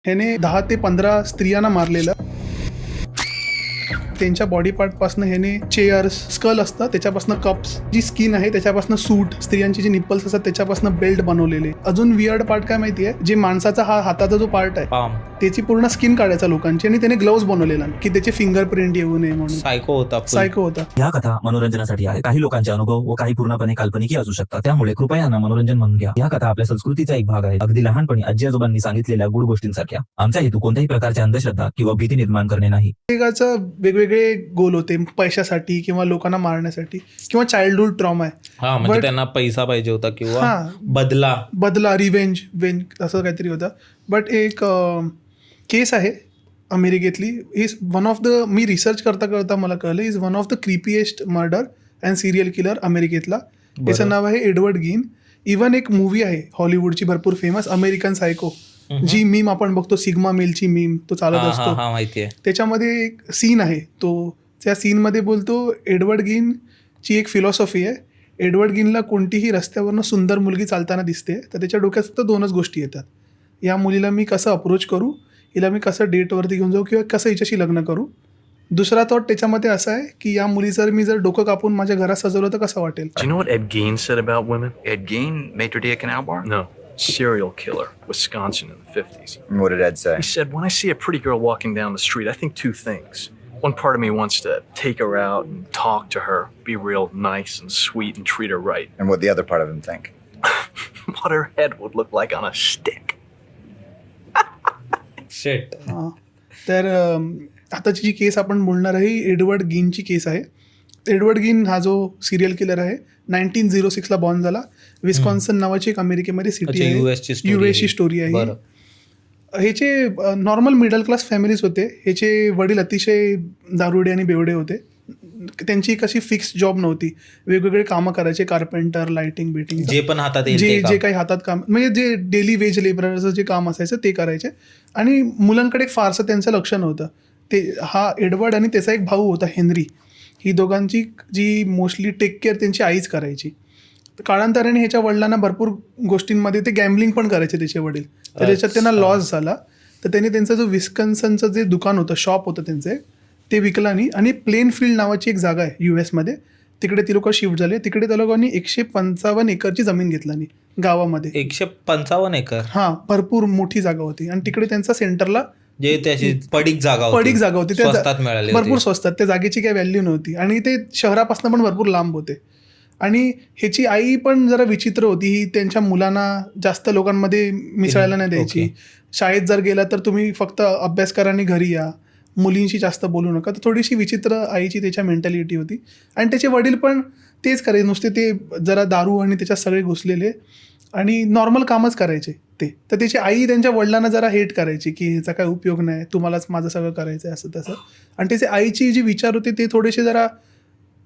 ह्याने 10 ते 15 स्त्रियांना मारलेलं. त्यांच्या बॉडी पार्टपासून ह्याने चेअर्स, स्कल असतं त्याच्यापासून कप्स, जी स्किन आहे त्याच्यापासून सूट, स्त्रियांची जी निप्पल्स असतात त्याच्यापासून बेल्ट बनवलेले. अजून वियर्ड पार्ट काय माहितीये, जे माणसाचा हा हाताचा जो पार्ट आहे त्याची पूर्ण स्किन काढायचा लोकांची आणि त्याने ग्लोव्ज बनवलेला की त्याचे फिंगरप्रिंट येऊ नये म्हणून. सायको होता. या कथा मनोरंजनासाठी आहे. काही लोकांचे अनुभव व काही पूर्णपणे काल्पनिक असू शकतात. त्यामुळे कृपया यांना मनोरंजन म्हणून घ्या. या कथा आपल्या संस्कृतीचा एक भाग आहे. अगदी लहानपणी आजी आजोबांनी सांगितलेल्या गुड गोष्टींसारख्या. आमचा हेतू कोणत्याही प्रकारची अंधश्रद्धा किंवा भीती निर्माण करणे नाही. प्रत्येकाचं वेगवेगळे गोल होते, पैशासाठी किंवा लोकांना मारण्यासाठी किंवा चाइल्डहुड ट्रॉमा आहे. म्हणजे त्यांना पैसा पाहिजे होता किंवा बदला रिवेंज असं काहीतरी होतं. बट एक केस आहे अमेरिकेतली, इज वन ऑफ द, मी रिसर्च करता मला कळलं, is one of the creepiest murder and serial killer अमेरिकेतला. त्याचं नाव आहे एडवर्ड गीन. इव्हन एक मूवी आहे हॉलिवूडची भरपूर फेमस, अमेरिकन सायको, जी मीम आपण बघतो, सिग्मा मेलची मीम, तो चालत असतो. त्याच्यामध्ये एक सीन आहे, तो त्या सीनमध्ये बोलतो, एडवर्ड गीनची एक फिलॉसॉफी आहे. एडवर्ड गीनला कोणतीही रस्त्यावरनं सुंदर मुलगी चालताना दिसते तर त्याच्या डोक्यात फक्त 2च गोष्टी येतात. या मुलीला मी कसं अप्रोच करू, हिला मी कसं डेटवरती घेऊन जाऊ किंवा कसं हिच्याशी लग्न करू. दुसरा थॉट त्याच्यामध्ये असा आहे की या मुलीचं मी जर डोकं कापून माझ्या घरात सजवलं तर कसं वाटेल. Do you know what Ed Gein said about women? Ed Gein, maitre d' a canal bar? No. Serial killer, Wisconsin in the 50s. And what did Ed say? He said, when I see a pretty girl walking down the street, I think two things. One part of me wants to take her out and talk to her, be real nice and sweet and treat her right. And what the other part of him think? What her head would look like on a stick. Shit. तर आताची जी केस आपण बोलणार आहे ही Edward गीनची केस आहे. Edward गीन हा जो serial killer आहे 1906ला बॉर्न झाला. विस्कॉन्सन नावाची एक अमेरिकेमध्ये सिटी आहे, युएसची स्टोरी आहे. ह्याचे नॉर्मल मिडल क्लास फॅमिलीज होते. ह्याचे वडील अतिशय दारुडे आणि बेवडे होते. त्यांची कशी फिक्स जॉब नव्हती, वेगवेगळे कामं करायचे, कार्पेंटर, लाइटिंग, बिटिंग, जे पण हातात जे काही हातात काम, म्हणजे जे डेली वेज लेबरचं जे काम असायचं ते करायचे. आणि मुलांकडे फारसं त्यांचं लक्ष नव्हतं. ते हा एडवर्ड आणि त्याचा एक भाऊ होता हेनरी, ही दोघांची जी मोस्टली टेक केअर त्यांची आईच करायची. काळांतराने ह्याच्या वडिलांना भरपूर गोष्टींमध्ये ते गॅम्बलिंग पण करायचे त्याचे वडील, तर त्याच्यात त्यांना लॉस झाला. तर त्यांनी त्यांचं जो विस्कन्सनचं जे दुकान होतं, शॉप होतं त्यांचं, ते विकला नाही. आणि प्लेन फील्ड नावाची एक जागा आहे US मध्ये, तिकडे ती लोक शिफ्ट झाले. तिकडे त्या लोकांनी 155 एकरची जमीन घेतली गावामध्ये. 155 एकर? हां, भरपूर मोठी जागा होती. आणि तिकडे त्यांचा सेंटरला जे त्याची पडीक जागा होती, भरपूर स्वस्तात, त्या जागेची काही व्हॅल्यू नव्हती. आणि ते शहरापासून पण भरपूर लांब होते. आणि ह्याची आई पण जरा विचित्र होती. ही त्यांच्या मुलांना जास्त लोकांमध्ये मिसळायला नाही द्यायची. शाळेत जर गेला तर तुम्ही फक्त अभ्यास करा आणि घरी या, मुलींशी जास्त बोलू नका. तर थोडीशी विचित्र आईची त्याच्या मेंटॅलिटी होती. आणि त्याचे वडील पण तेच करायचे, नुसते ते जरा दारू आणि त्याच्यात सगळे घुसलेले आणि नॉर्मल कामच करायचे ते. तर त्याची आई त्यांच्या वडिलांना जरा हेट करायची की ह्याचा काय उपयोग नाही, तुम्हालाच माझं सगळं करायचं आहे, असं तसं. आणि त्याचे आईची जी विचार होते ते थोडेसे जरा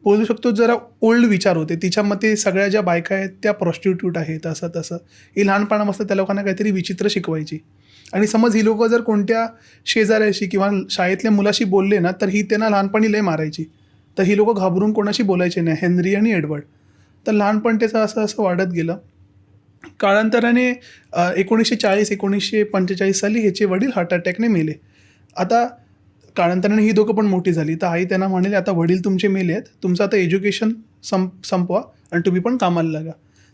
बोलू शकतो जरा ओल्ड विचार होते. तिच्या मते सगळ्या ज्या बायका आहेत त्या प्रॉस्टिट्यूट आहेत, असं तसं. ही लहानपणापासून त्या लोकांना काहीतरी विचित्र शिकवायची. आणि समज ही लोकं जर कोणत्या शेजाऱ्याशी किंवा शाळेतल्या मुलाशी बोलले ना तर ही त्यांना लहानपणी लय मारायची. तर ही लोकं घाबरून कोणाशी बोलायचे नाही, हेनरी आणि एडवर्ड. तर लहानपण त्याचं असं वाढत गेलं. काळांतराने 1940-1945 साली ह्याचे वडील हार्ट अटॅकने मेले. आता काळांतराने ही दोघं पण मोठी झाली. तर आई त्यांना म्हणाले, आता वडील तुमचे मेले आहेत, तुमचं आता एज्युकेशन संपवा आणि तुम्ही पण कामाला लागा.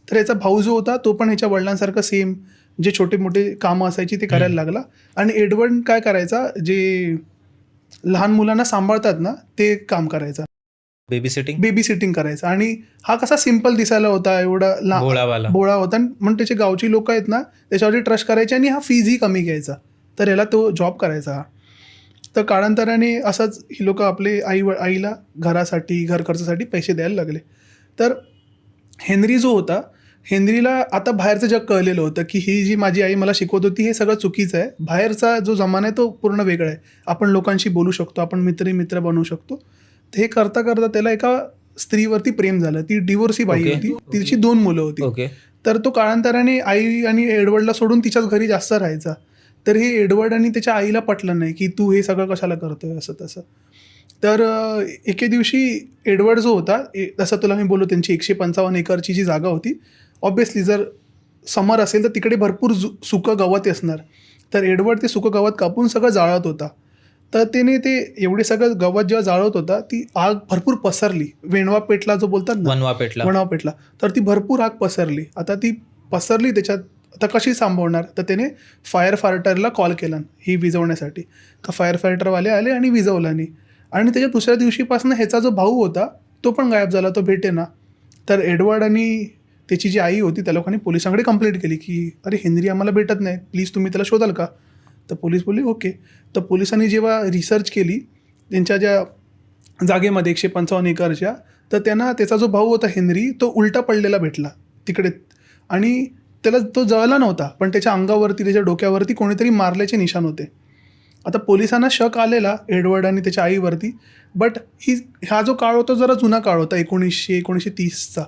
तर याचा भाऊ जो होता तो पण ह्याच्या वडिलांसारखं सेम जे छोटे मोठे कामं असायची ते करायला लागला. आणि एडवर्ड काय करायचा, जे लहान मुलांना सांभाळतात ना ते काम करायचा, बेबी सिटिंग करायचा. आणि हा कसा सिम्पल दिसायला होता, एवढा भोळा होता. म्हणून त्याचे गावची लोक आहेत ना त्याच्यावरती ट्रस्ट करायचे आणि हा फीजही कमी घ्यायचा. तर याला तो जॉब करायचा हा. तर काळांतराने असंच ही लोक आपले आईला घरासाठी, घर खर्चासाठी पैसे द्यायला लागले. तर हेनरी जो होता, हेनरीला आता बाहेरचं जग कळलेलं होतं की ही जी माझी आई मला शिकवत होती हे सगळं चुकीचं आहे. बाहेरचा जो जमाना आहे तो पूर्ण वेगळा आहे. आपण लोकांशी बोलू शकतो, आपण मित्र बनवू शकतो. तर हे करता करता त्याला एका स्त्रीवरती प्रेम झालं. ती डिवोर्सी बाई होती, तिची 2 मुलं होती. तर तो काळांतराने आई आणि एडवर्डला सोडून तिच्याच घरी जास्त राहायचा. तर हे एडवर्ड आणि त्याच्या आईला पटलं नाही की तू हे सगळं कशाला करतोय, असं तसं. तर एके दिवशी एडवर्ड जो होता, जसं तुला मी बोललो त्यांची 155 एकरची जी जागा होती, ऑब्वियसली जर समर असेल तर तिकडे भरपूर सुकं गवत असणार. तर एडवर्ड ते सुकं गवत कापून सगळं जाळत होता. तर त्याने ते एवढे सगळं गवत जेव्हा जाळत होता ती आग भरपूर पसरली. वेणवा पेटला जो बोलतात ना, वनवा पेटला. वणवा पेटला. तर ती भरपूर आग पसरली. आता ती पसरली त्याच्यात आता कशी सांभाळणार, तर त्याने फायर फायटरला कॉल केला ही विझवण्यासाठी. तर फायर फायटरवाले आले आणि विझवला नाही. आणि त्याच्या दुसऱ्या दिवशीपासून ह्याचा जो भाऊ होता तो पण गायब झाला, तो भेटेना. तर एडवर्ड आणि त्याची जी आई होती त्या लोकांनी पोलिसांकडे कंप्लेंट केली की अरे हेनरी आम्हाला भेटत नाही, प्लीज तुम्ही त्याला शोधाल का. तर पोलीस बोलले ओके. तर पोलिसांनी जेव्हा रिसर्च केली त्यांच्या ज्या जागेमध्ये 155 एकरच्या, तर त्यांना त्याचा जो भाऊ होता हेनरी तो उलटा पडलेला भेटला तिकडे. आणि त्याला तो जळला नव्हता, पण त्याच्या अंगावरती त्याच्या डोक्यावरती कोणीतरी मारल्याचे निशाण होते. आता पोलिसांना शक आलेला एडवर्ड आणि त्याच्या आईवरती, बट हा जो काळ होता जरा जुना काळ होता 1930चा.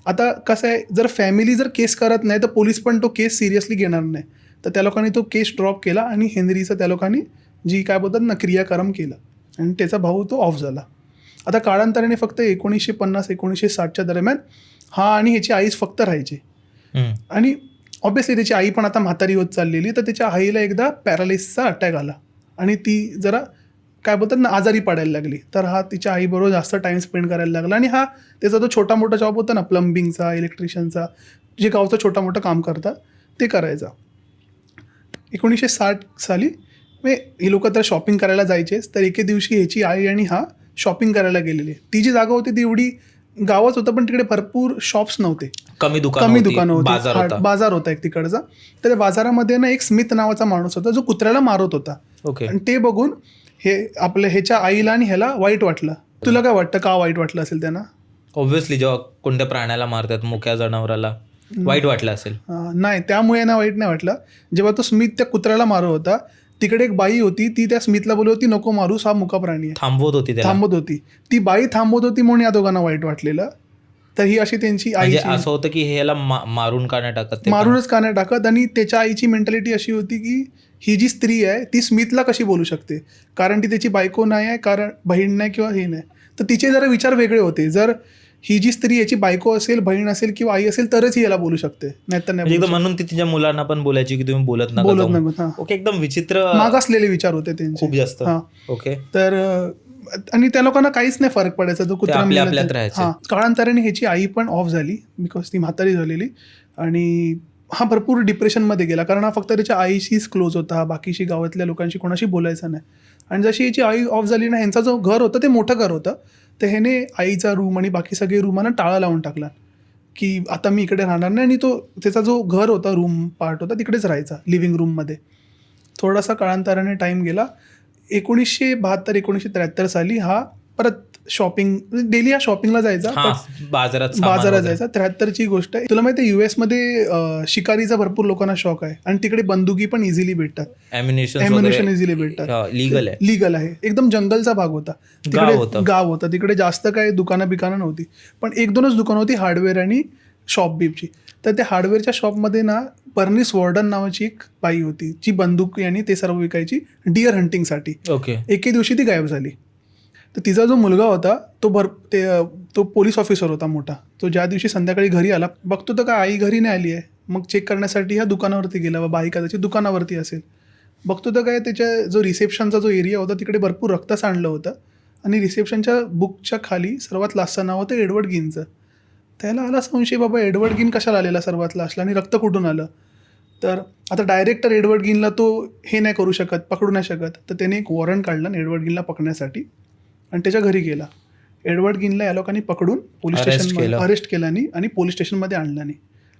आता कसं आहे, जर फॅमिली जर केस करत नाही तर पोलीस पण तो केस सिरियसली घेणार नाही. तर त्या लोकांनी तो केस ड्रॉप केला आणि हेनरीचं त्या लोकांनी जी काय बोलतात ना क्रियाक्रम केला आणि त्याचा भाऊ तो ऑफ झाला. आता काळांतराने फक्त 1950-1960च्या दरम्यान हा आणि ह्याची आईच फक्त राहायचे. आणि ऑब्विसली त्याची आई पण आता म्हातारी होत चाललेली. तर त्याच्या आईला एकदा पॅरालिसिसचा अटॅक आला आणि ती जरा काय बोलतात ना आजारी पडायला लागली. तर हा तिच्या आईबरोबर जास्त टाईम स्पेंड करायला लागला. आणि हा त्याचा जो छोटा मोठा जॉब होता ना प्लंबिंगचा, इलेक्ट्रिशियनचा, जे गावचं छोटा मोठं काम करतात ते करायचा. 1960 साली ही लोक तर शॉपिंग करायला जायचेच. तर एके दिवशी ह्याची आई आणि हा शॉपिंग करायला गेलेले. ती जी जागा होती ती एवढी गावच होतं पण तिकडे भरपूर शॉप्स नव्हते, कमी दुकानं बाजार होती, बाजार होता एक तिकडचा. तर त्या बाजारामध्ये ना एक स्मिथ नावाचा माणूस होता जो कुत्र्याला मारत होता. ओके. आणि ते बघून हे आपल्या ह्याच्या आईला आणि ह्याला वाईट वाटलं. तुला काय वाटतं का वाईट वाटलं असेल त्यांना? ऑब्व्हियसली जेव्हा कोणत्या प्राण्याला मारतात, मुक्या जनावराला वाईट वाटलं असेल. नाही, त्यामुळे ना वाईट नाही वाटलं. जेव्हा तो स्मिथ त्या कुत्र्याला मारत होता तिकडे एक बाई होती, ती त्या स्मिथला बोलत होती नको मारूस, हा मुका प्राणी आहे. थांबवत होती. ती बाई थांबवत होती म्हणून या दोघांना वाईट वाटलेलं. तर ही अशी त्यांची आई असं होतं की ह्याला मारून का नाही टाकत, मारूनच का नाही टाकत. आणि त्याच्या आईची मेंटॅलिटी अशी होती की ही जी स्त्री आहे ती स्मिथला कशी बोलू शकते, कारण ती त्याची बायको नाही आहे, कारण बहीण नाही किंवा हे नाही. तर तिचे जरा विचार वेगळे होते. जर ही जी स्त्री याची बायको असेल, बहीण असेल किंवा आई असेल तरच ही याला बोलू शकते, नाही तर नाही. म्हणून ती तिच्या मुलांना पण बोलायची की तुम्ही बोलत नका. ओके, एकदम विचित्र मागासलेले विचार होते त्यांचे खूप जास्त. ओके. तर आणि त्या लोकांना काहीच नाही फरक पडायचा, तो कुत्रा आपल्यात राहायचे. काळांतराने ह्याची आई पण ऑफ झाली बिकॉज ती म्हातारी झालेली. आणि हा भरपूर डिप्रेशनमध्ये गेला, कारण हा फक्त त्याच्या आईशीच क्लोज होता, हा बाकीशी गावातल्या लोकांशी कोणाशी बोलायचा नाही. आणि जशी याची आई ऑफ झाली ना, ह्यांचा जो घर होतं ते मोठं घर होतं, तर ह्याने आईचा रूम आणि बाकी सगळे रूमांना टाळा लावून टाकला की आता मी इकडे राहणार नाही. आणि तो त्याचा जो घर होता, रूम पार्ट होता, तिकडेच राहायचा लिव्हिंग रूममध्ये. थोडासा काळांतराने टाईम गेला. 1972-1973 साली हा परत शॉपिंग, डेली हा शॉपिंगला जायचा, बाजारात जायचा. 73ची गोष्ट आहे. तुला माहिती आहे US मध्ये शिकारीचा भरपूर लोकांना शौक आहे आणि तिकडे बंदुकी पण इझिली भेटतात, ॲम्युनिशन इझिली भेटतात, लीगल आहे. एकदम जंगलचा भाग होता, तिकडे गाव होता, तिकडे जास्त काही दुकानं बिकानं नव्हती, पण 1-2च दुकानं होती हार्डवेअर आणि शॉप बीपची. तर त्या हार्डवेअरच्या शॉपमध्ये ना बर्निस वॉर्डन नावाची एक बाई होती, जी बंदूक आणि ते सर्व विकायची डिअर हंटिंगसाठी. ओके. एके दिवशी ती गायब झाली. तर तिचा जो मुलगा होता तो पोलीस ऑफिसर होता मोठा. तो ज्या दिवशी संध्याकाळी घरी आला, बघतो तर काय आई घरी नाही आली आहे. मग चेक करण्यासाठी ह्या दुकानावरती गेला, बाबा आई कदाचित दुकानावरती असेल. बघतो तर काय त्याच्या जो रिसेप्शनचा जो एरिया होता तिकडे भरपूर रक्त सांडलं होतं आणि रिसेप्शनच्या बुकच्या खाली सर्वात लास्टचं नाव होतं एडवर्ड गिनचं. त्याला आला संशय, बाबा एडवर्ड गिन कशाला आलेला सर्वात लास्टला आणि रक्त कुठून आलं. तर आता डायरेक्टर एडवर्ड गिनला तो हे नाही करू शकत, पकडू नाही शकत. तर त्याने एक वॉरंट काढलं एडवर्ड गिनला पकडण्यासाठी आणि त्याच्या घरी गेला. एडवर्ड गिनला या लोकांनी पकडून पोलीस स्टेशनमध्ये अरेस्ट केला आणि पोलीस स्टेशनमध्ये आणला नाही.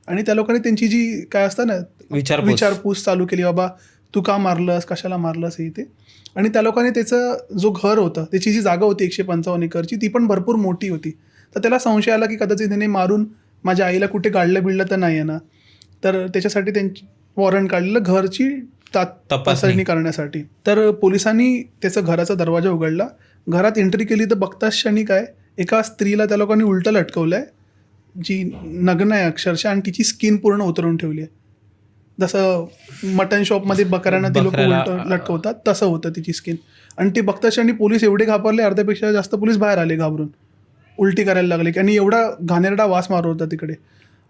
आणि त्या लोकांनी त्यांची जी काय असतं ना विचारपूस चालू केली, बाबा तू का मारलंस, कशाला मारलंस हे ते. आणि त्या लोकांनी त्याचं जो घर होतं, त्याची जी जागा होती 155 एकरची, ती पण भरपूर मोठी होती. तर त्याला संशय आला की कदाचित त्याने मारून माझ्या आईला कुठे गाडलं बिडलं तर नाही आहे ना. तर त्याच्यासाठी त्यांची वॉरंट काढलेलं घरची तपासणी करण्यासाठी. तर पोलिसांनी त्याचं घराचा दरवाजा उघडला, घरात एंट्री केली तर बघताच क्षणी काय एका स्त्रीला त्या लोकांनी उलटं लटकवलं आहे, जी नग्न आहे अक्षरशः, आणि तिची स्किन पूर्ण उतरवून ठेवली आहे. जसं मटन शॉपमध्ये बकऱ्यांना ते लोक उलटं लटकवतात तसं होतं तिची स्किन. आणि ते बघताच क्षणी पोलीस एवढे घाबरले, अर्ध्यापेक्षा जास्त पोलीस बाहेर आले घाबरून, उलटी करायला लागले आणि एवढा घाणेरडा वास मारत होता तिकडे.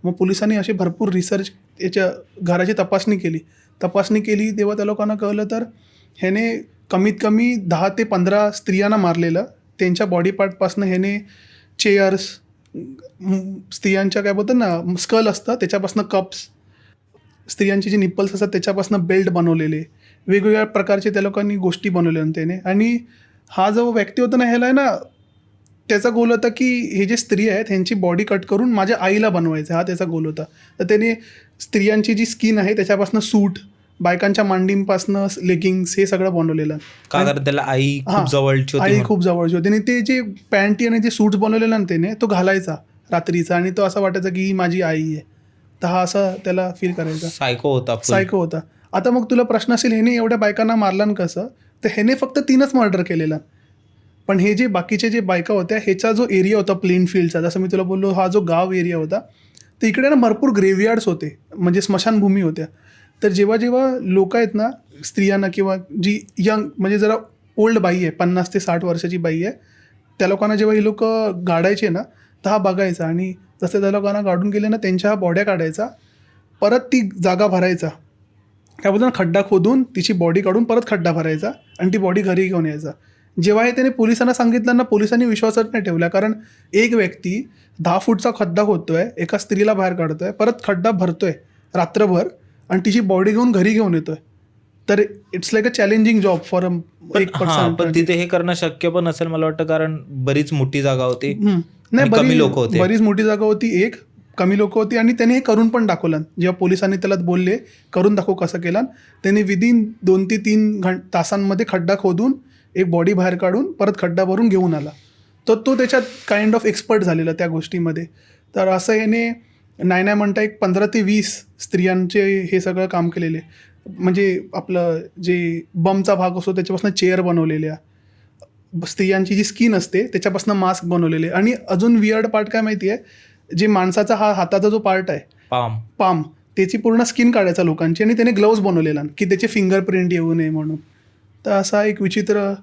मग पोलिसांनी अशी भरपूर रिसर्च याच्या घराची तपासणी केली. तपासणी केली तेव्हा त्या लोकांना कळलं तर ह्याने कमीत कमी 10 ते 15 स्त्रियांना मारलेलं. त्यांच्या बॉडी पार्टपासनं ह्याने चेअर्स, स्त्रियांच्या काय बोलतात ना स्कल असतं त्याच्यापासनं कप्स, स्त्रियांचे जे निप्पल्स असतात त्याच्यापासनं बेल्ट बनवलेले, वेगवेगळ्या प्रकारचे त्या लोकांनी गोष्टी बनवल्या त्याने. आणि हा जो व्यक्ती होता ना ह्याला आहे ना त्याचा गोल होता की हे जे स्त्री आहेत ह्यांची बॉडी कट करून माझ्या आईला बनवायचं, हा त्याचा गोल होता. तर त्याने स्त्रियांची जी स्किन आहे त्याच्यापासनं सूट, बायकांच्या मांडींपासनं लेगिंग्स हे सगळं बनवलेलं. का कारण त्याला आई हां, खूप जवळची होती आई म्हणून. खूप जवळची होती आणि ते जे पॅन्टी आणि जे सूट्स बनवलेलं ना त्याने तो घालायचा रात्रीचा आणि तो असं वाटायचा की ही माझी आई आहे. तर हा असा त्याला फील करायचा. सायको होता full. सायको होता. आता मग तुला प्रश्न असेल ह्याने एवढ्या बायकांना मारलं कसं, तर ह्याने फक्त 3च मर्डर केलेला. पण हे जे बाकीचे जे बायका होत्या ह्याचा जो एरिया होता प्लेन फील्डचा, जसं मी तुला बोललो हा जो गाव एरिया होता, तर इकडे ना भरपूर ग्रेव्हयार्ड्स होते, म्हणजे स्मशानभूमी होत्या. तर जेव्हा जेव्हा लोक आहेत ना स्त्रियांना किंवा जी यंग म्हणजे जरा ओल्ड बाई आहे 50 ते 60 वर्षाची बाई आहे, त्या लोकांना जेव्हा हे लोक गाडायचे ना तर हा बघायचा आणि जसं त्या लोकांना गाडून गेले ना त्यांच्या बॉड्या काढायचा, परत ती जागा भरायचा, काय बोलतो ना खड्डा खोदून तिची बॉडी काढून परत खड्डा भरायचा आणि ती बॉडी घरी घेऊन यायचा. जेव्हा हे त्याने पोलिसांना सांगितलं ना पोलिसांनी विश्वासच नाही ठेवला, कारण एक व्यक्ती 10 फूटचा खड्डा खोदतोय, एका स्त्रीला बाहेर काढतोय, परत खड्डा भरतोय रात्रभर आणि तिची बॉडी घेऊन घरी घेऊन येतोय. तर it's like a challenging job for एक हां, पर्सन. पण तिथे हे करणं शक्य पण असेल मला वाटतं, कारण बरीच मोठी जागा होती नाही, आणि कमी लोक होते. बरीच मोठी जागा होती, एक कमी लोक होती आणि त्याने हे करून पण दाखवलं. जेव्हा पोलिसांनी त्याला बोलले करून दाखव कसं केलं, त्याने विदिन 2 ते 3 तासांमध्ये खड्डा खोदून एक बॉडी बाहेर काढून परत खड्डा भरून घेऊन आला. तर तो त्याच्यात काइंड ऑफ एक्सपर्ट झालेला त्या गोष्टीमध्ये. तर असं याने नाही म्हणता एक 15 ते 20 स्त्रियांचे हे सगळं काम केलेले. म्हणजे आपलं जे बमचा भाग असतो त्याच्यापासून चेअर बनवलेल्या, स्त्रियांची जी स्किन असते त्याच्यापासून मास्क बनवलेले. आणि अजून वियर्ड पार्ट काय माहिती आहे, जे माणसाचा हा हाताचा जो पार्ट आहे पाम त्याची पूर्ण स्किन काढायचा लोकांची आणि त्याने ग्लव्ज बनवलेला की त्याचे फिंगरप्रिंट येऊ नये म्हणून. तर असा एक विचित्र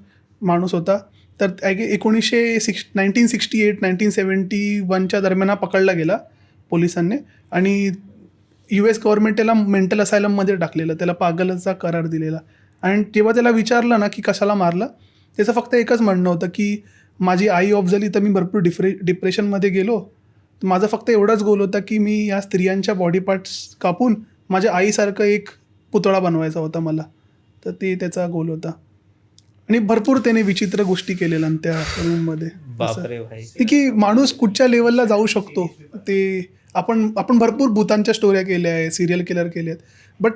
माणूस होता. तर 1968-1971च्या दरम्यान हा पकडला गेला पोलिसांनी आणि US गव्हर्नमेंट त्याला मेंटल असायलममध्ये टाकलेलं, त्याला पागलचा करार दिलेला. आणि जेव्हा त्याला विचारलं ना की कशाला मारलं, त्याचं फक्त एकच म्हणणं होतं की माझी आई ऑफ झाली तर मी भरपूर डिप्रेशनमध्ये गेलो, माझा फक्त एवढाच गोल होता की मी या स्त्रियांच्या बॉडी पार्ट्स कापून माझ्या आईसारखं एक पुतळा बनवायचा होता मला. तर ते त्याचा गोल होता. आणि भरपूर त्याने विचित्र गोष्टी केलेल्या त्या रूममध्ये. बापरे भाई. की माणूस कुठच्या लेवलला जाऊ शकतो ते आपण भरपूर भूतांच्या स्टोऱ्या केल्या आहे, सिरियल किलर केले आहेत, बट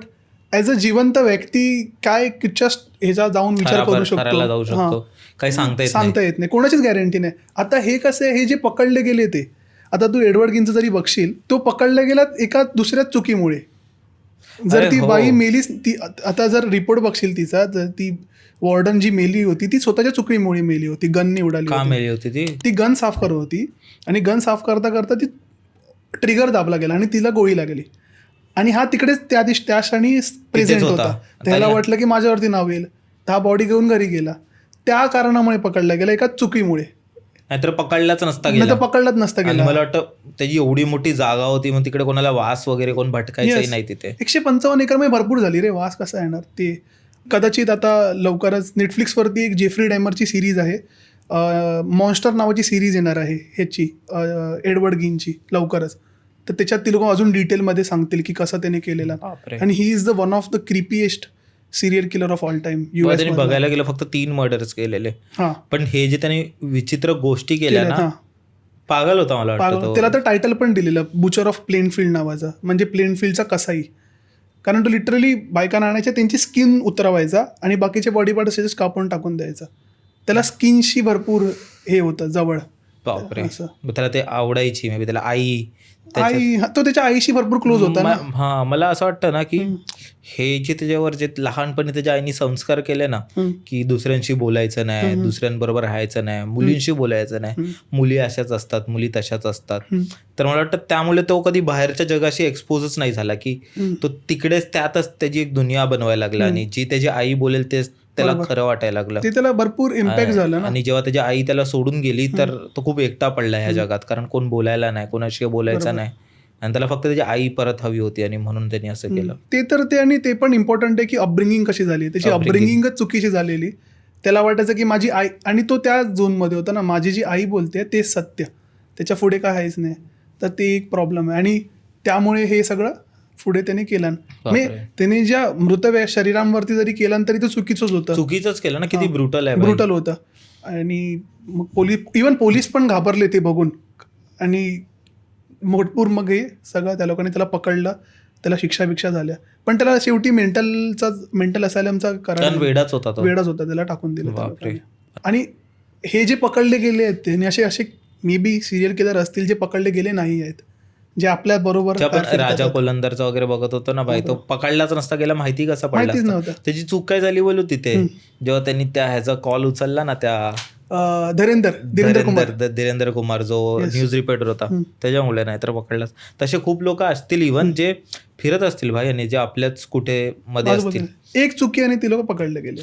ॲज अ जिवंत व्यक्ती काय कितच्या ह्याचा जाऊन विचार करू शकतो, हां काही सांगता येत नाही, कोणाचीच गॅरंटी नाही. आता हे कसं आहे, हे जे पकडले गेले ते, आता तू एडवर्ड गिनचं जरी बघशील, तो पकडला गेला एका दुसऱ्या चुकीमुळे. जर ती बाई मेलीच, ती आता जर रिपोर्ट बघशील तिचा, जर ती वॉर्डन जी मेली होती ती स्वतःच्या चुकीमुळे मेली होती, गनने उडाली होती. ती गन साफ करत होती आणि गन साफ करता करता ती ट्रिगर दाबला गेला आणि तिला गोळी लागली. आणि हा तिकडेच त्या क्षणी प्रेझेंट होता. त्याला वाटलं की माझ्यावरती नाव येईल, तर हा बॉडी घेऊन घरी गेला. त्या कारणामुळे पकडला गेला, एका चुकीमुळे. नाहीतर पकडलाच नसता नाही तर पकडलाच नसता गेला. मला वाटतं त्याची एवढी मोठी जागा होती, मग तिकडे कोणाला वास वगैरे कोण भटकायचंही नाही तिथे. 155 एकरमध्ये भरपूर झाली रे, वास कसा येणार ते. कदाचित आता लवकरच नेटफ्लिक्सवरती एक जेफ्री डॅमरची सिरीज आहे, मॉन्स्टर नावाची सिरीज येणार आहे ह्याची, एडवर्ड गिनची लवकरच. तर त्याच्यात ती लोक अजून डिटेलमध्ये सांगतील की कसं त्याने केलेला. आणि he is the one of the creepiest serial killer of all time. त्यांनी बघायला गेलं फक्त 3 मर्डर्स केलेले, पण हे जे त्यांनी विचित्र गोष्टी केल्या ना, पागल होता मला वाटतं. त्याला तर टायटल पण दिलेलं, बुचर ऑफ प्लेनफील्ड नावाचा, म्हणजे प्लेनफील्डचा कसाई. कारण तो लिटरली बायकांना आणायच्या, त्यांची स्किन उतरवायचा आणि बाकीचे बॉडी पार्ट असे कापून टाकून द्यायचा. त्याला स्किनशी भरपूर हे होतं जवळ. बापरे. त्याला ते आवडायची, मे बी त्याला आई, तो त्याच्या आईशी भरपूर क्लोज होता ना. हा, मला असं वाटतं ना की हे जे त्याच्यावर जे लहानपणी त्याच्या आईने संस्कार केले ना, की दुसऱ्यांशी बोलायचं नाही, दुसऱ्यांबरोबर राहायचं नाही, मुलींशी बोलायचं नाही, मुली अशाच असतात, मुली तशाच असतात. तर मला वाटतं त्यामुळे तो कधी बाहेरच्या जगाशी एक्सपोजच नाही झाला, की तो तिकडेच त्यातच त्याची एक दुनिया बनवायला लागला आणि जी त्याची आई बोलेल तेच त्याला खरं वाटायला लागलं. ते त्याला भरपूर इम्पॅक्ट झाला. आणि जेव्हा त्याची आई त्याला सोडून गेली तर तो खूप एकटा पडला ह्या जगात, कारण कोण बोलायला नाही, कोणाशी बोलायचं नाही. आणि त्याला फक्त त्याची आई परत हवी होती आणि म्हणून त्यांनी असं केलं. ते तर ते, आणि ते पण इम्पॉर्टंट आहे की अपब्रिंगिंग कशी झाली, त्याची Upbringing. अपब्रिंगिंगच चुकीची झालेली. त्याला वाटायचं की माझी आई, आणि तो त्या झोनमध्ये होता ना, माझी जी आई बोलते तेच सत्य, त्याच्या पुढे काय आहेच नाही. तर ते एक प्रॉब्लेम आहे, आणि त्यामुळे हे सगळं पुढे त्याने केलं. बापरे. त्याने ज्या मृत शरीरांवरती जरी केलं तरी ते चुकीचंच होतं, चुकीचंच केलं ना, किती ब्रुटल आहे. ब्रुटल होतं. आणि मग इवन पोलीस पण घाबरले ते बघून, आणि मोठपूर मग हे सगळं त्या लोकांनी त्याला पकडलं, त्याला शिक्षा झाल्या, पण त्याला शेवटी मेंटल असायलमचा कारण वेडाच होता तो. वेळाच होता, त्याला टाकून दिलं त्या बापरे. लोकांनी. आणि हे जे पकडले गेले आहेत त्यांनी असे मे बी सिरियल किलर असतील जे पकडले गेले नाही आहेत, जे आपल्या बरोबर आपण राजा कोलंदरचा वगैरे बघत होतो ना बाई, तो पकडलाच नसता गेला, माहिती कसा पडला माहितीच असता? नव्हतं. त्याची चूक काय झाली बोलू तिथे, जेव्हा त्यांनी त्या ह्याचा कॉल उचलला ना, त्या धीरेंद्र कुमार जो न्यूज रिपोर्टर होता, त्याच्यामुळे नाहीतर पकडलाच. तसे खूप लोक असतील इव्हन जे फिरत असतील भाई, आणि जे आपल्याच कुठे मध्ये असतील. एक चुकी आणि ती लोक पकडले गेले.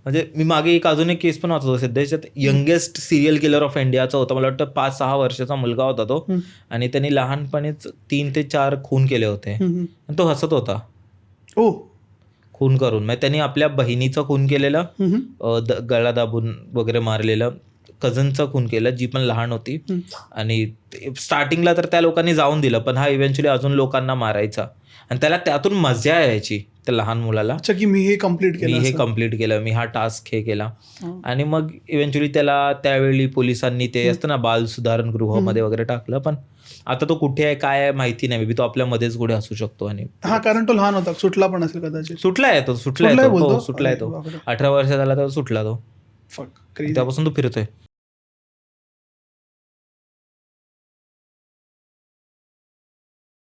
म्हणजे मी मागे अजून एक केस पण वाचत होतो सध्याच्यात, यंगेस्ट सिरियल किलर ऑफ इंडियाचा होता, मला वाटतं 5-6 वर्षाचा मुलगा होता तो, आणि त्यांनी लहानपणीच 3 ते 4 खून केले होते, आणि तो हसत होता खून करून. म्हणजे त्यांनी आपल्या बहिणीचं खून केलेलं, गळा दाबून वगैरे मारलेलं, कझनचं खून केलं जी पण लहान होती, आणि स्टार्टिंगला तर त्या लोकांनी जाऊन दिलं, पण हा इव्हेंच्युअली अजून लोकांना मारायचा, आणि त्याला त्यातून मजा यायची त्या लहान मुलाला, की मी हे कम्प्लीट केलं, मी हा टास्क हे केला. आणि मग इव्हेंच्युअली त्याला त्यावेळी पोलिसांनी ते असतं ना बाल सुधारण गृहामध्ये वगैरे टाकलं, पण आता तो कुठे आहे काय आहे माहिती नाही, मी तो आपल्यामध्येच कुठे असू शकतो. आणि कारण तो लहान होता, सुटला पण असेल कदाचित. सुटलाय तो 18 वर्ष झाला तर सुटला तो, त्यापासून तो फिरतोय.